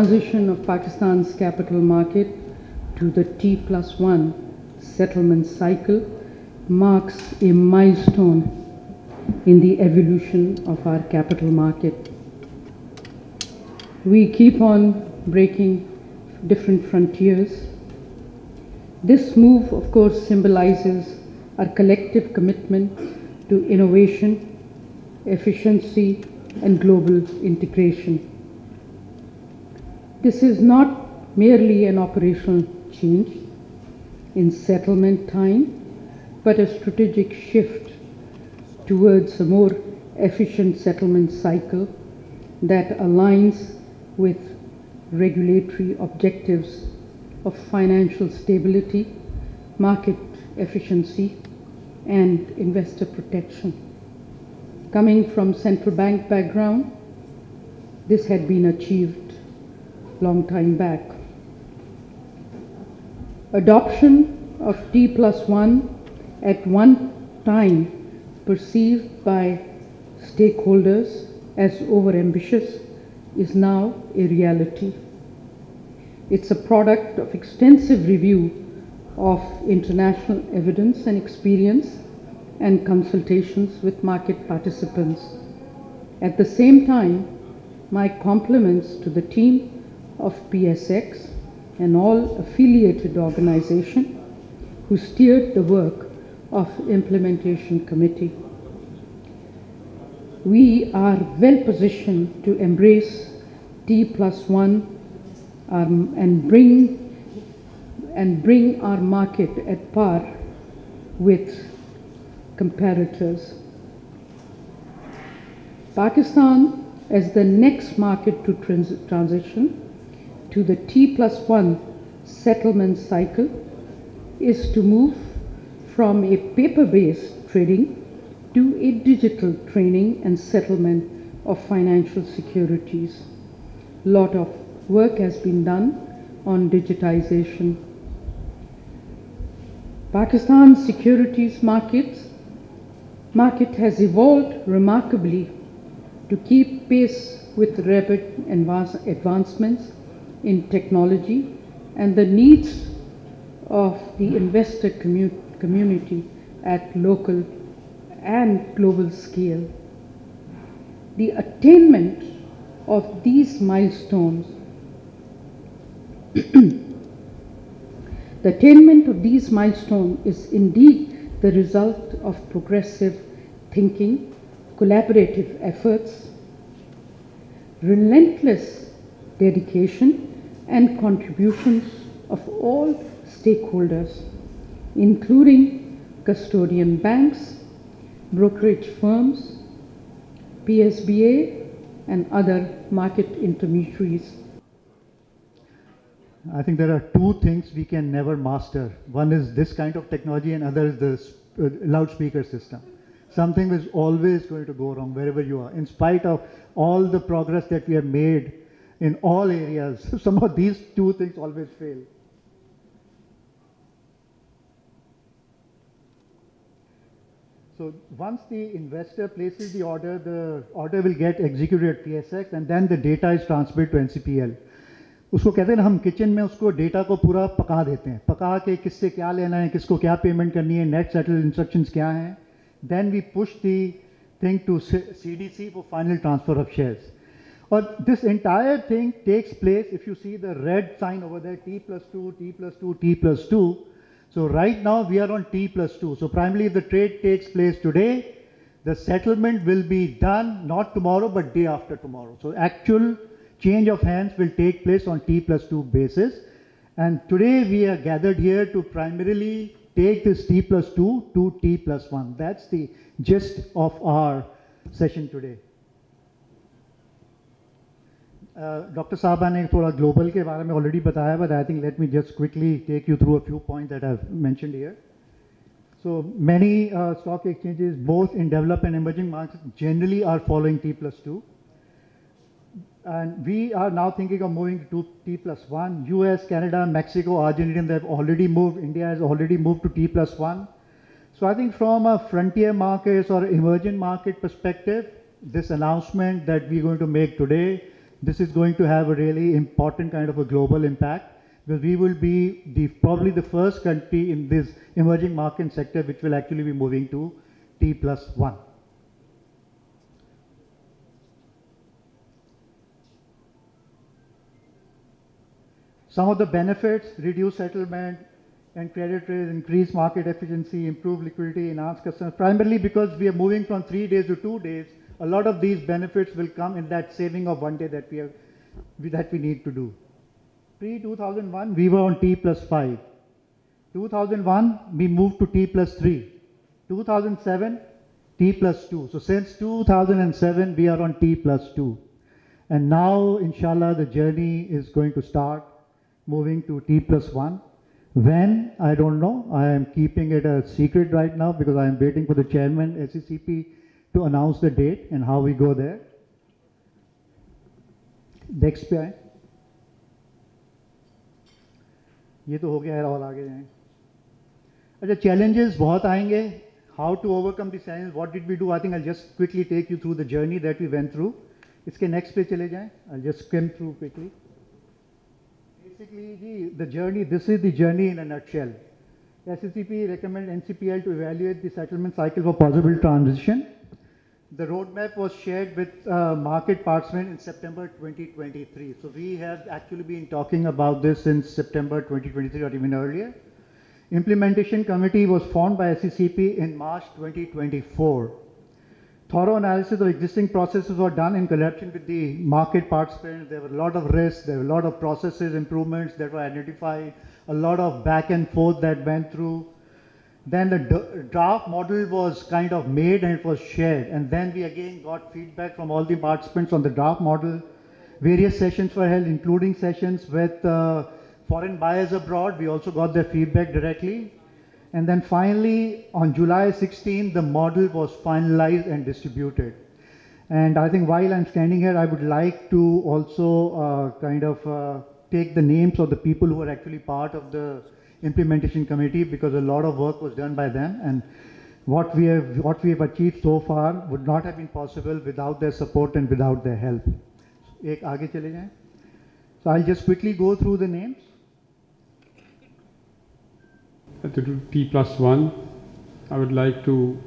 transition of Pakistan's capital market to the T+1 settlement cycle marks a milestone in the evolution of our capital market. We keep on breaking different frontiers. This move, of course, symbolizes our collective commitment to innovation, efficiency, and global integration. This is not merely an operational change in settlement time, but a strategic shift towards a more efficient settlement cycle that aligns with regulatory objectives of financial stability, market efficiency, and investor protection. Coming from central bank background, this had been achieved long time back. Adoption of T+1 at one time perceived by stakeholders as overambitious is now a reality. It's a product of extensive review of international evidence and experience and consultations with market participants. At the same time, my compliments to the team of PSX and all affiliated organizations who steered the work of Implementation Committee. We are well positioned to embrace T+1 and bring our market at par with comparators. Pakistan, as the next market to transition to the T+1 settlement cycle, is to move from a paper-based trading to a digital trading and settlement of financial securities. A lot of work has been done on digitization. Pakistan's securities market has evolved remarkably to keep pace with rapid advancements in technology and the needs of the investor community at local and global scale. The attainment of these milestones is indeed the result of progressive thinking, collaborative efforts, relentless dedication, and contributions of all stakeholders, including custodian banks, brokerage firms, PSBA, and other market intermediaries. I think there are two things we can never master. One is this kind of technology, and other is the loudspeaker system. Something is always going to go wrong wherever you are. In spite of all the progress that we have made in all areas, some of these two things always fail. So once the investor places the order will get executed at PSX, and then the data is transmitted to NCPL. उसको कहते हैं ना, हम kitchen में उसको data को पूरा पका देते हैं, पका के किससे क्या लेना है, किसको क्या पेमेंट करनी है, नेट सेटल इंस्ट्रक्शंस क्या हैं, then we push the thing to CDC for final transfer of shares. Or this entire thing takes place, if you see the red sign over there, T+2, T+2, T+2. So right now we are on T+2. So primarily if the trade takes place today, the settlement will be done not tomorrow but day after tomorrow. So actual change of hands will take place on T+2 basis. And today we are gathered here to primarily take this T+2 to T+1. That's the gist of our session today. Dr. Sahaba ने थोड़ा global के बारे में already बताया, but I think let me just quickly take you through a few points that I've mentioned here. So many stock exchanges, both in developed and emerging markets, generally are following T+2. And we are now thinking of moving to T+1. US, Canada, Mexico, Argentina, they've already moved. India has already moved to T+1. So I think from a frontier markets or emerging market perspective, this announcement that we're going to make today this is going to have a really important kind of a global impact, because we will be probably the first country in this emerging market sector which will actually be moving to T+1. Some of the benefits: reduce settlement and credit risk, increase market efficiency, improve liquidity, enhance customers. Primarily because we are moving from 3 days to 2 days, a lot of these benefits will come in that saving of 1 day that we need to do. Pre-2001, we were on T+5. 2001, we moved to T+3. 2007, T+2. So since 2007, we are on T+2. And now, inshallah, the journey is going to start moving to T+1. When, I don't know. I am keeping it a secret right now because I am waiting for the chairman, NCCP, to announce the date and how we go there. Next पे आए. ये तो हो गया है, और आगे जाएं. अच्छा, challenges बहुत आएंगे. How to overcome these challenges? What did we do? I think I'll just quickly take you through the journey that we went through. इसके next पे चले जाएं. I'll just skim through quickly. Basically, the journey, this is the journey in a nutshell. NCCP recommended NCPL to evaluate the settlement cycle for possible transition. The roadmap was shared with market participants in September 2023. So we have actually been talking about this since September 2023 or even earlier. Implementation committee was formed by SCCP in March 2024. Thorough analysis of existing processes were done in conjunction with the market participants. There were a lot of risks, there were a lot of processes improvements that were identified, a lot of back and forth that went through. Then the draft model was kind of made and it was shared. And then we again got feedback from all the participants on the draft model. Various sessions were held, including sessions with foreign buyers abroad. We also got their feedback directly. And then finally, on July 16, the model was finalized and distributed. And I think while I'm standing here, I would like to also take the names of the people who are actually part of the implementation committee, because a lot of work was done by them, and what we have achieved so far would not have been possible without their support and without their help. एक आगे चले जाएं. So I'll just quickly go through the names. To do T+1, I would like to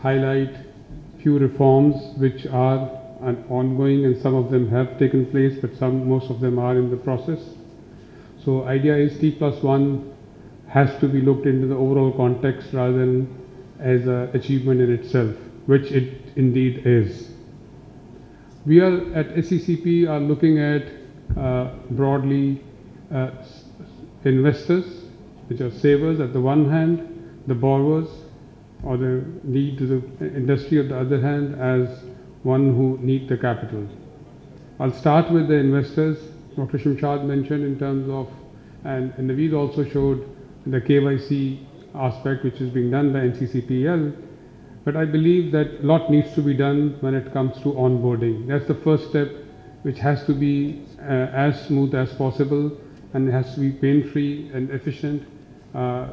highlight few reforms which are ongoing, and some of them have taken place, but most of them are in the process. So idea is T+1 has to be looked into the overall context rather than as an achievement in itself, which it indeed is. We are at SCCP are looking at broadly investors, which are savers at the one hand, the borrowers or the need to the industry on the other hand as one who need the capital. I'll start with the investors. Dr. Shamshad mentioned in terms of, and Naveed also showed the KYC aspect which is being done by NCCPL, but I believe that a lot needs to be done when it comes to onboarding. That's the first step, which has to be as smooth as possible, and it has to be pain-free and efficient.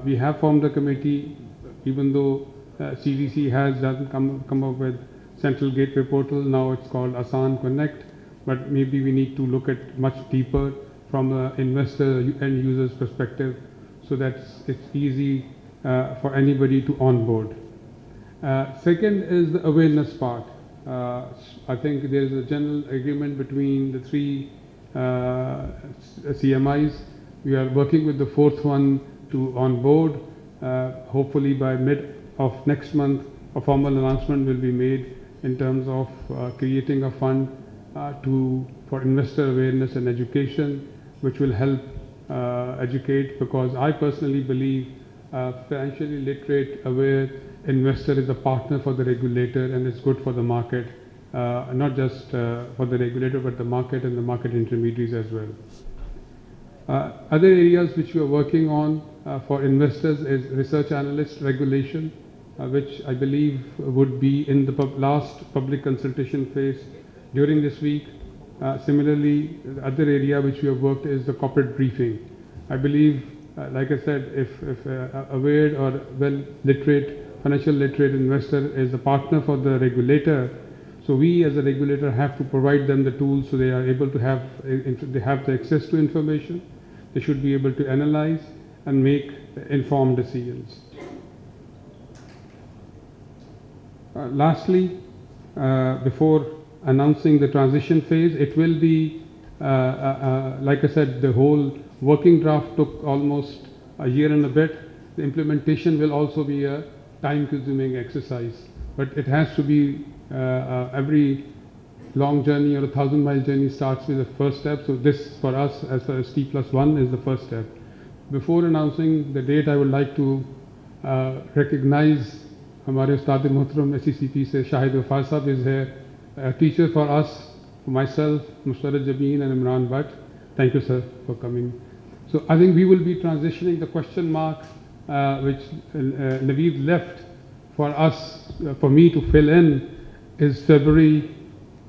We have formed a committee, even though CDC has come up with Central Gateway Portal. Now it's called Asan Connect, but maybe we need to look at much deeper from an investor and user's perspective, so that it's easy for anybody to onboard. Second is the awareness part. I think there is a general agreement between the three CMIs. We are working with the fourth one to onboard. Hopefully by mid of next month, a formal announcement will be made in terms of creating a fund for investor awareness and education, which will help educate, because I personally believe financially literate, aware investor is a partner for the regulator, and it's good for the market, not just for the regulator, but the market and the market intermediaries as well. Other areas which we are working on for investors is research analyst regulation, which I believe would be in the last public consultation phase during this week. Similarly, the other area which we have worked is the corporate briefing. I believe, like I said, if aware or well literate, financial literate investor is a partner for the regulator, So we as a regulator have to provide them the tools so they are able to have, they have the access to information. They should be able to analyze and make informed decisions. Lastly, before announcing the transition phase, it will be, like I said, the whole working draft took almost a year and a bit. The implementation will also be a time-consuming exercise, but it has to be every long journey or 1,000-mile journey starts with the first step. So this, for us, as far as T+1, is the first step. Before announcing the date, I would like to recognize हमारे उस्ताद मोहतरम NCCP से Shahid Wafar Sahab is here, a teacher for us, for myself, Mustarad Jabeen and Imran Bhatt. Thank you, sir, for coming. So I think we will be transitioning the question mark which Naveed left for us, for me to fill in, is February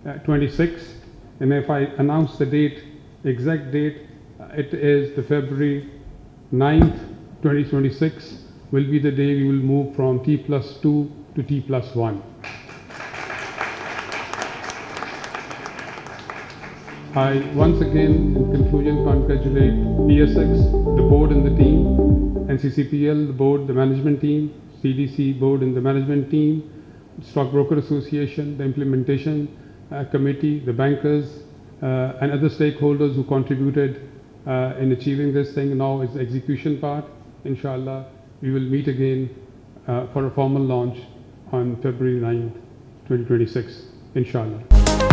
26th. And if I announce the date, exact date, it is the February 9th, 2026 will be the day we will move from T+2 to T+1. I once again, in conclusion, congratulate PSX, the board and the team, NCCPL, the board, the management team, CDC board and the management team, Stockbroker Association, the implementation committee, the bankers, and other stakeholders who contributed in achieving this thing. Now is the execution part. Inshallah, we will meet again for a formal launch on February 9th, 2026. Inshallah.